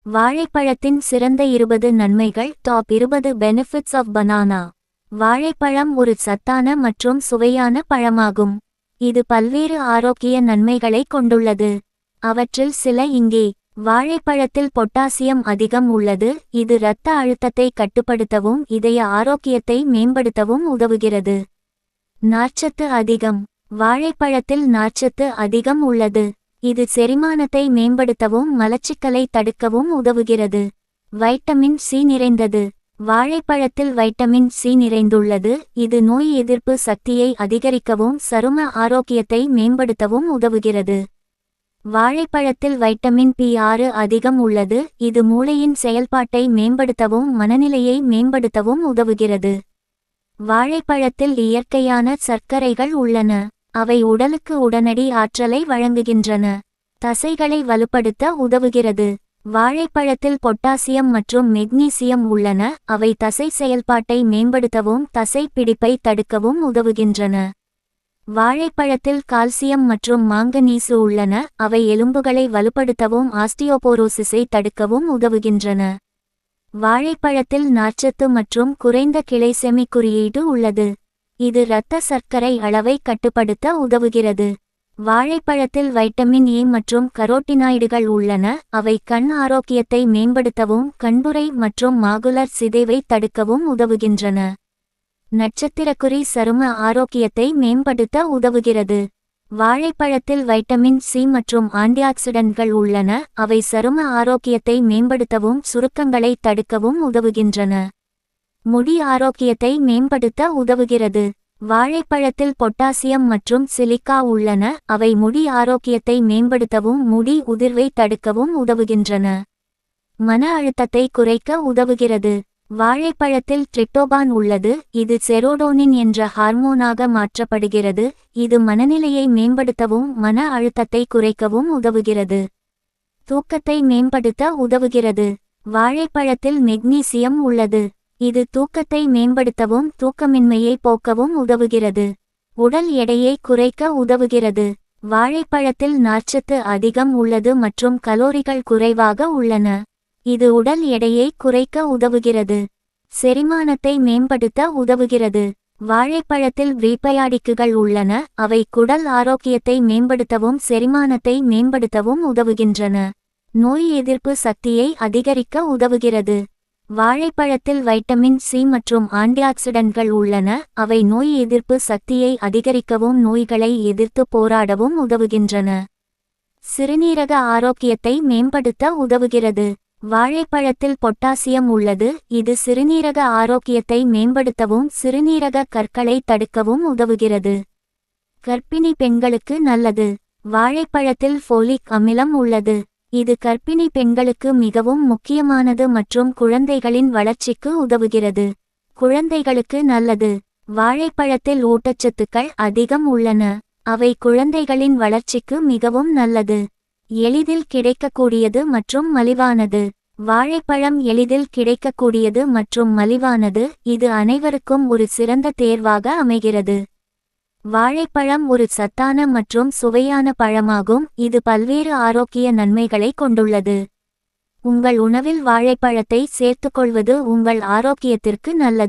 வாழைப்பழத்தின் சிறந்த 20 நன்மைகள். Top 20 benefits of banana. வாழைப்பழம் ஒரு சத்தான மற்றும் சுவையான பழமாகும். இது பல்வேறு ஆரோக்கிய நன்மைகளை கொண்டுள்ளது. அவற்றில் சில இங்கே. வாழைப்பழத்தில் பொட்டாசியம் அதிகம் உள்ளது. இது இரத்த அழுத்தத்தை கட்டுப்படுத்தவும் இதய ஆரோக்கியத்தை மேம்படுத்தவும் உதவுகிறது. நார்ச்சத்து அதிகம். வாழைப்பழத்தில் நார்ச்சத்து அதிகம் உள்ளது. இது செரிமானத்தை மேம்படுத்தவும் மலச்சிக்கலை தடுக்கவும் உதவுகிறது. வைட்டமின் சி நிறைந்தது. வாழைப்பழத்தில் வைட்டமின் சி நிறைந்துள்ளது. இது நோய் எதிர்ப்பு சக்தியை அதிகரிக்கவும் சரும ஆரோக்கியத்தை மேம்படுத்தவும் உதவுகிறது. வாழைப்பழத்தில் வைட்டமின் பி6 அதிகம் உள்ளது. இது மூளையின் செயல்பாட்டை மேம்படுத்தவும் மனநிலையை மேம்படுத்தவும் உதவுகிறது. வாழைப்பழத்தில் இயற்கையான சர்க்கரைகள் உள்ளன. அவை உடலுக்கு உடனடி ஆற்றலை வழங்குகின்றன. தசைகளை வலுப்படுத்த உதவுகிறது. வாழைப்பழத்தில் பொட்டாசியம் மற்றும் மெக்னீசியம் உள்ளன. அவை தசை செயல்பாட்டை மேம்படுத்தவும் தசை பிடிப்பை தடுக்கவும் உதவுகின்றன. வாழைப்பழத்தில் கால்சியம் மற்றும் மாங்கனீசு உள்ளன. அவை எலும்புகளை வலுப்படுத்தவும் ஆஸ்டியோபோரோசிஸை தடுக்கவும் உதவுகின்றன. வாழைப்பழத்தில் நார்ச்சத்து மற்றும் குறைந்த கிளைசெமி குறியீடு உள்ளது. இது இரத்த சர்க்கரை அளவை கட்டுப்படுத்த உதவுகிறது. வாழைப்பழத்தில் வைட்டமின் ஏ மற்றும் கரோட்டினாய்டுகள் உள்ளன. அவை கண் ஆரோக்கியத்தை மேம்படுத்தவும் கண்புரை மற்றும் மாகுலர் சிதைவை தடுக்கவும் உதவுகின்றன. நட்சத்திரக்குறி சரும ஆரோக்கியத்தை மேம்படுத்த உதவுகிறது. வாழைப்பழத்தில் வைட்டமின் சி மற்றும் ஆன்டிஆக்சிடன்ட்கள் உள்ளன. அவை சரும ஆரோக்கியத்தை மேம்படுத்தவும் சுருக்கங்களை தடுக்கவும் உதவுகின்றன. முடி ஆரோக்கியத்தை மேம்படுத்த உதவுகிறது. வாழைப்பழத்தில் பொட்டாசியம் மற்றும் சிலிக்கா உள்ளன. அவை முடி ஆரோக்கியத்தை மேம்படுத்தவும் முடி உதிர்வை தடுக்கவும் உதவுகின்றன. மன அழுத்தத்தை குறைக்க உதவுகிறது. வாழைப்பழத்தில் ட்ரிப்டோபான் உள்ளது. இது செரோடோனின் என்ற ஹார்மோனாக மாற்றப்படுகிறது. இது மனநிலையை மேம்படுத்தவும் மன அழுத்தத்தை குறைக்கவும் உதவுகிறது. தூக்கத்தை மேம்படுத்த உதவுகிறது. வாழைப்பழத்தில் மெக்னீசியம் உள்ளது. இது தூக்கத்தை மேம்படுத்தவும் தூக்கமின்மையை போக்கவும் உதவுகிறது. உடல் எடையை குறைக்க உதவுகிறது. வாழைப்பழத்தில் நார்ச்சத்து அதிகம் உள்ளது மற்றும் கலோரிகள் குறைவாக உள்ளன. இது உடல் எடையை குறைக்க உதவுகிறது. செரிமானத்தை மேம்படுத்த உதவுகிறது. வாழைப்பழத்தில் ப்ரீபயாடிக்குகள் உள்ளன. அவை குடல் ஆரோக்கியத்தை மேம்படுத்தவும் செரிமானத்தை மேம்படுத்தவும் உதவுகின்றன. நோய் எதிர்ப்பு சக்தியை அதிகரிக்க உதவுகிறது. வாழைப்பழத்தில் வைட்டமின் சி மற்றும் ஆன்டிஆக்சிடன்ட்கள் உள்ளன. அவை நோய் எதிர்ப்பு சக்தியை அதிகரிக்கவும் நோய்களை எதிர்த்து போராடவும் உதவுகின்றன. சிறுநீரக ஆரோக்கியத்தை மேம்படுத்த உதவுகிறது. வாழைப்பழத்தில் பொட்டாசியம் உள்ளது. இது சிறுநீரக ஆரோக்கியத்தை மேம்படுத்தவும் சிறுநீரக கற்களை தடுக்கவும் உதவுகிறது. கர்ப்பிணி பெண்களுக்கு நல்லது. வாழைப்பழத்தில் ஃபோலிக் அமிலம் உள்ளது. இது கர்ப்பிணி பெண்களுக்கு மிகவும் முக்கியமானது மற்றும் குழந்தைகளின் வளர்ச்சிக்கு உதவுகிறது. குழந்தைகளுக்கு நல்லது. வாழைப்பழத்தில் ஊட்டச்சத்துக்கள் அதிகம் உள்ளன. அவை குழந்தைகளின் வளர்ச்சிக்கு மிகவும் நல்லது. எளிதில் கிடைக்கக்கூடியது மற்றும் மலிவானது. வாழைப்பழம் எளிதில் கிடைக்கக்கூடியது மற்றும் மலிவானது. இது அனைவருக்கும் ஒரு சிறந்த தேர்வாக அமைகிறது. வாழைப்பழம் ஒரு சத்தான மற்றும் சுவையான பழமாகும். இது பல்வேறு ஆரோக்கிய நன்மைகளை கொண்டுள்ளது. உங்கள் உணவில் வாழைப்பழத்தை சேர்த்துக்கொள்வது உங்கள் ஆரோக்கியத்திற்கு நல்லது.